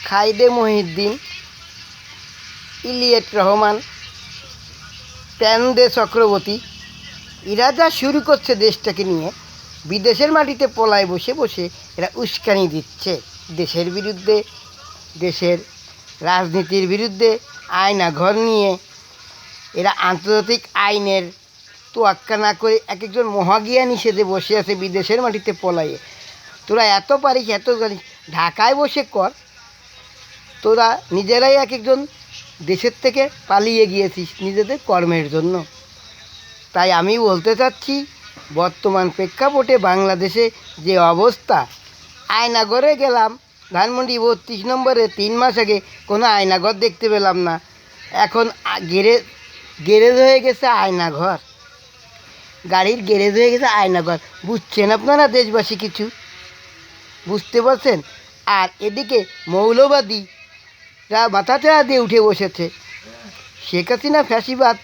খাইদে Mohiuddin, Eliot Rahman, প্যান্দে Chakraborty, এরা যা শুরু করছে দেশটাকে নিয়ে, বিদেশের মাটিতে পলায় বসে বসে এরা উস্কানি দিচ্ছে দেশের বিরুদ্ধে, দেশের রাজনীতির বিরুদ্ধে। আয়না ঘর নিয়ে এরা আন্তর্জাতিক আইনের তোয়াক্কা না করে এক একজন মহাজ্ঞানী সেজে বসে আছে বিদেশের মাটিতে পলাইয়ে। তোরা এত পারিস, এত জানিস, ঢাকায় বসে কর। তোরা নিজেরাই এক একজন দেশের থেকে পালিয়ে গিয়েছিস নিজেদের কর্মের জন্য। তাই আমি বলতে চাচ্ছি, বর্তমান প্রেক্ষাপটে বাংলাদেশে যে অবস্থা, আয়নাঘরে গেলাম ধানমন্ডি ৩২ নম্বরে ৩ মাস আগে কোনো আয়নাঘর দেখতে পেলাম না। এখন গ্যারেজ হয়ে গেছে আয়নাঘর, গাড়ির গ্যারেজ হয়ে গেছে আয়নাঘর। বুঝছেন আপনারা দেশবাসী কিছু? বুঝতে পারছেন? আর এদিকে মৌলবাদীরা মাথাচাড়া দিয়ে উঠে বসেছে। শেখ হাসিনা ফ্যাসিবাদ,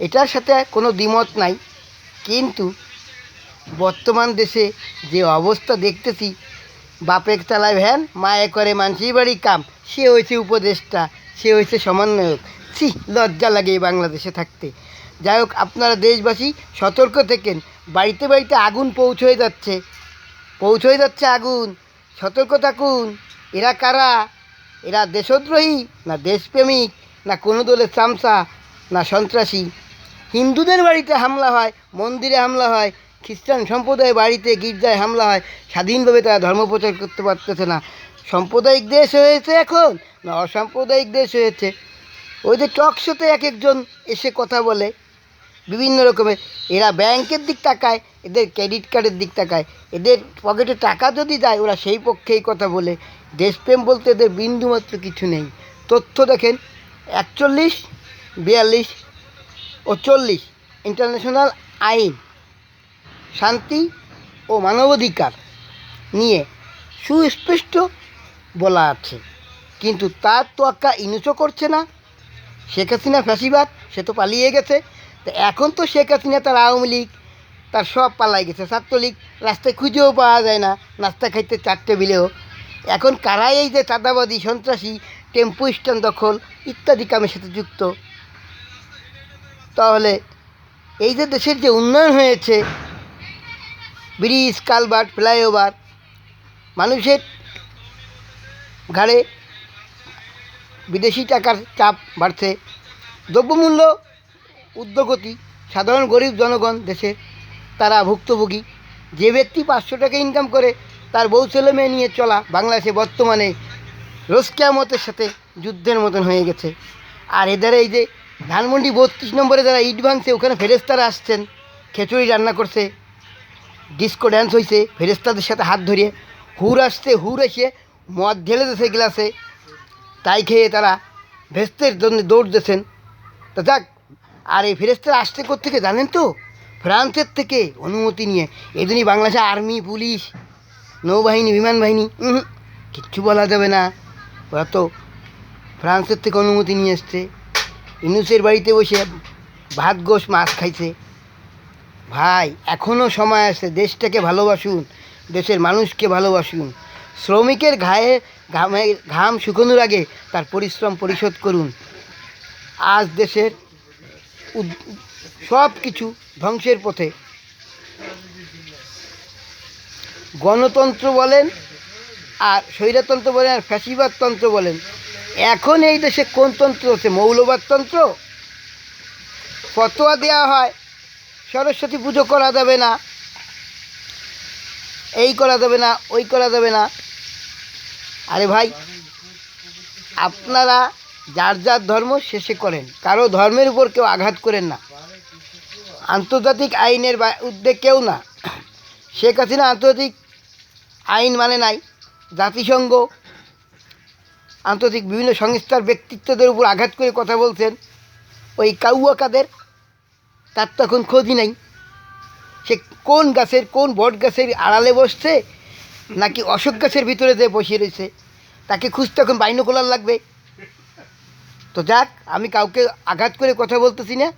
এটার সাথে কোনো দ্বিমত নাই, কিন্তু বর্তমান দেশে যে অবস্থা দেখতেছি, বাপের চালায় ভ্যান, মায়ে করে মানসির বাড়ি কাম, সে হয়েছে উপদেষ্টা, সে হয়েছে সমন্বয়ক। ছি, লজ্জা লাগে এই বাংলাদেশে থাকতে। যাই হোক, আপনারা দেশবাসী সতর্ক থেকেন। বাড়িতে বাড়িতে আগুন পৌঁছয়ে যাচ্ছে আগুন, সতর্ক থাকুন। এরা কারা? এরা দেশদ্রোহী না দেশপ্রেমিক, না কোনো দলের চামচা, না সন্ত্রাসী? হিন্দুদের বাড়িতে হামলা হয়, মন্দিরে হামলা হয়, খ্রিস্টান সম্প্রদায়ের বাড়িতে গির্জায় হামলা হয়, স্বাধীনভাবে তারা ধর্ম প্রচার করতে পারতেছে না। সাম্প্রদায়িক দেশ হয়েছে এখন না অসাম্প্রদায়িক দেশ হয়েছে? ওই যে টক শোতে এক একজন এসে কথা বলে বিভিন্ন রকমের, এরা ব্যাংকের দিক তাকায়, এদের ক্রেডিট কার্ডের দিক তাকায়, এদের পকেটে টাকা যদি যায় ওরা সেই পক্ষেই কথা বলে। দেশপ্রেম বলতে এদের বিন্দুমাত্র কিছু নেই। তথ্য দেখেন, 41, 42 ও 40 ইন্টারন্যাশনাল আইন, শান্তি ও মানবাধিকার নিয়ে সুস্পষ্ট বলা আছে, কিন্তু তার তোয়াক্কা ইউনূসও করছে না। শেখ হাসিনা ফ্যাসিবাদ, সে তো পালিয়ে গেছে। তো এখন তো শেখ হাসিনা, তার আওয়ামী লীগ, তার সব পালাই গেছে। ছাত্রলীগ রাস্তায় খুঁজেও পাওয়া যায় না, নাস্তা খাইতে 4 টেবিলেও। এখন কারাই এই যে চাঁদাবাদী, সন্ত্রাসী, টেম্পো স্ট্যান্ড দখল ইত্যাদি কামের সাথে যুক্ত? তাহলে এই যে দেশের যে উন্নয়ন হয়েছে, ব্রিজ, কালভার্ট, ফ্লাইওভার, মানুষের ঘাড়ে বিদেশি টাকার চাপ বাড়ছে, দ্রব্যমূল্য ঊর্ধ্বগতি, সাধারণ গরিব জনগণ দেশের তারা ভুক্তভোগী। যে ব্যক্তি 500 টাকা ইনকাম করে তার বউ ছেলে মেয়ে নিয়ে চলা বাংলাদেশে বর্তমানে রোজ কিয়ামতের সাথে যুদ্ধের মতন হয়ে গেছে। আর এদের এই যে ধানমন্ডি 32 নম্বরে যারা ইট ভাঙছে, ওখানে ফেরেস্তারা আসছেন, খিচুড়ি রান্না করছে, ডিস্কো ড্যান্স হয়েছে ফেরেস্তাদের সাথে হাত ধরিয়ে, হুর আসছে, হুর এসে মদ ঢেলে দিয়েছে গ্লাসে, তাই খেয়ে তারা ভেস্তের জন্য দৌড় দিয়েছেন। তা যাক, আর এই ফেরেস্তারা আসতে কোত্থেকে জানেন তো? ফ্রান্সের থেকে অনুমতি নিয়ে। এদিনই বাংলাদেশে আর্মি, পুলিশ, নৌবাহিনী, বিমান বাহিনী কিচ্ছু বলা যাবে না, ওরা তো ফ্রান্সের থেকে অনুমতি নিয়ে এসছে। ইউনূসের বাড়িতে বসে ভাত গোশ মাছ খাইছে। ভাই, এখনও সময় আছে, দেশটাকে ভালোবাসুন, দেশের মানুষকে ভালোবাসুন। শ্রমিকের ঘাম শুকানোর আগে তার পরিশ্রম পরিশোধ করুন। আজ দেশের সব কিছু ধ্বংসের পথে। গণতন্ত্র বলেন আর স্বৈরতন্ত্র বলেন আর ফ্যাসিবাদতন্ত্র বলেন, এখন এই দেশে কোন তন্ত্র হচ্ছে? মৌলবাদতন্ত্র। ফতোয়া দেওয়া হয় সরস্বতী পুজো করা যাবে না, এই করা যাবে না, ওই করা যাবে না। আরে ভাই, আপনারা যার যার ধর্ম শেষে করেন, কারো ধর্মের উপর কেউ আঘাত করেন না। আন্তর্জাতিক আইনের ঊর্ধ্বে কেউ না। শেখ হাসিনা আন্তর্জাতিক আইন মানে নাই, জাতিসংঘ, আন্তর্জাতিক বিভিন্ন সংস্থার ব্যক্তিত্বদের উপর আঘাত করে কথা বলছেন। ওই কাউয়া কাদের, তার তো এখন খোঁজই নাই। সে কোন গাছের, কোন বট গাছের আড়ালে বসছে, নাকি অশোক গাছের ভিতরে যে বসিয়ে রয়েছে, তাকে খুঁজতে এখন বাইনোকুলার লাগবে। তো যাক, আমি কাউকে আঘাত করে কথা বলতেছি না।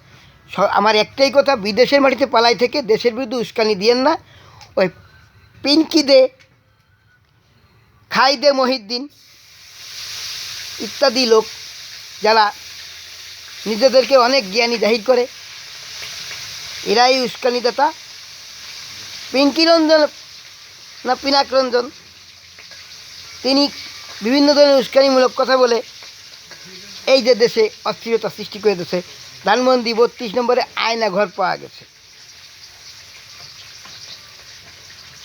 আমার একটাই কথা, বিদেশের মাটিতে পালাই থেকে দেশের বিরুদ্ধে উস্কানি দিয়েন না। ওই পিঙ্কি দে, খাইদে মহিউদ্দিন, ইত্যাদি লোক যারা নিজেদেরকে অনেক জ্ঞানী জাহির করে, এরাই উস্কানিদাতা। পিঙ্কি রঞ্জন না পিনাক রঞ্জন, তিনি বিভিন্ন ধরনের উস্কানিমূলক কথা বলে এই যে দেশে অস্থিরতা সৃষ্টি করে দিয়েছে। ধানমন্ডি 32 নম্বরে আয়না ঘর পাওয়া গেছে।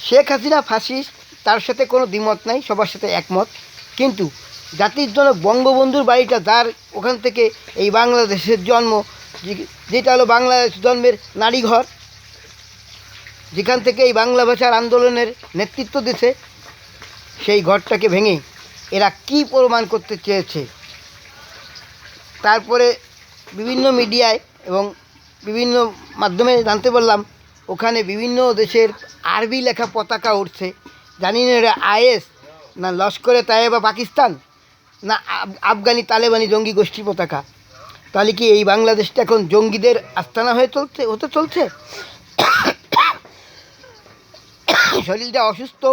শেখ হাসিনা ফাঁসিস্ট, তার সাথে কোনো দ্বিমত নাই, সবার সাথে একমত। কিন্তু জাতির জনক বঙ্গবন্ধুর বাড়িটা, যার ওখান থেকে এই বাংলাদেশের জন্ম, যেটা হলো বাংলাদেশ জন্মের নারীঘর, যেখান থেকে এই বাংলা ভাষার আন্দোলনের নেতৃত্ব দিয়েছে, সেই ঘরটাকে ভেঙে এরা কি প্রমাণ করতে চেয়েছে। তারপরে বিভিন্ন মিডিয়ায় এবং বিভিন্ন মাধ্যমে জানতে পারলাম ওখানে বিভিন্ন দেশের আরবি লেখা পতাকা উঠছে। জানি না এরা আইএস না লস্করে তাইবা পাকিস্তান না আফগানি তালেবানি জঙ্গি গোষ্ঠীর পতাকা। তাহলে কি এই বাংলাদেশটা এখন জঙ্গিদের আস্তানা হতে চলছে? শরীরটা অসুস্থ,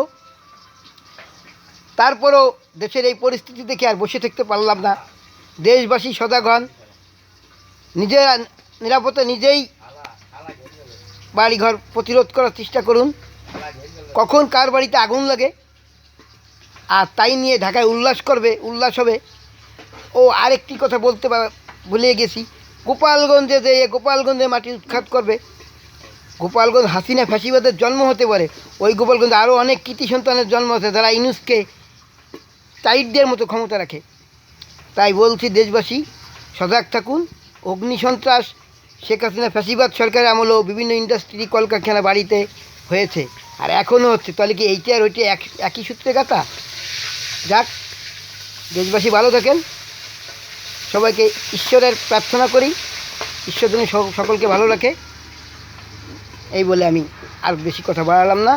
তারপরেও দেশের এই পরিস্থিতি দেখে আর বসে থাকতে পারলাম না। দেশবাসী সজাগ হন, নিজের নিরাপত্তা নিজেই বাড়িঘর প্রতিরোধ করার চেষ্টা করুন। কখন কার বাড়িতে আগুন লাগে আর তাই নিয়ে ঢাকায় উল্লাস হবে। ও আরেকটি কথা বলতে ভুলে গেছি, গোপালগঞ্জে মাটি উৎখাত করবে। গোপালগঞ্জ হাসিনা ফ্যাসিবাদের জন্ম হতে পারে, ওই গোপালগঞ্জে আরও অনেক কৃতি সন্তানের জন্ম আছে যারা ইউনুসকে টাইটদের মতো ক্ষমতা রাখে। তাই বলছি দেশবাসী সজাগ থাকুন। অগ্নিসন্ত্রাস শেখ হাসিনা ফ্যাসিবাদ সরকারের আমলেও বিভিন্ন ইন্ডাস্ট্রি কলকারখানা বাড়িতে হয়েছে, আর এখনও হচ্ছে। তাহলে কি এইটা আর ওইটা একই সূত্রে গাঁথা? যাক, দেশবাসী ভালো থাকেন, সবাইকে ঈশ্বরের প্রার্থনা করি, ঈশ্বর যেন সকলকে ভালো রাখে। এই বলে আমি আর বেশি কথা বাড়ালাম না।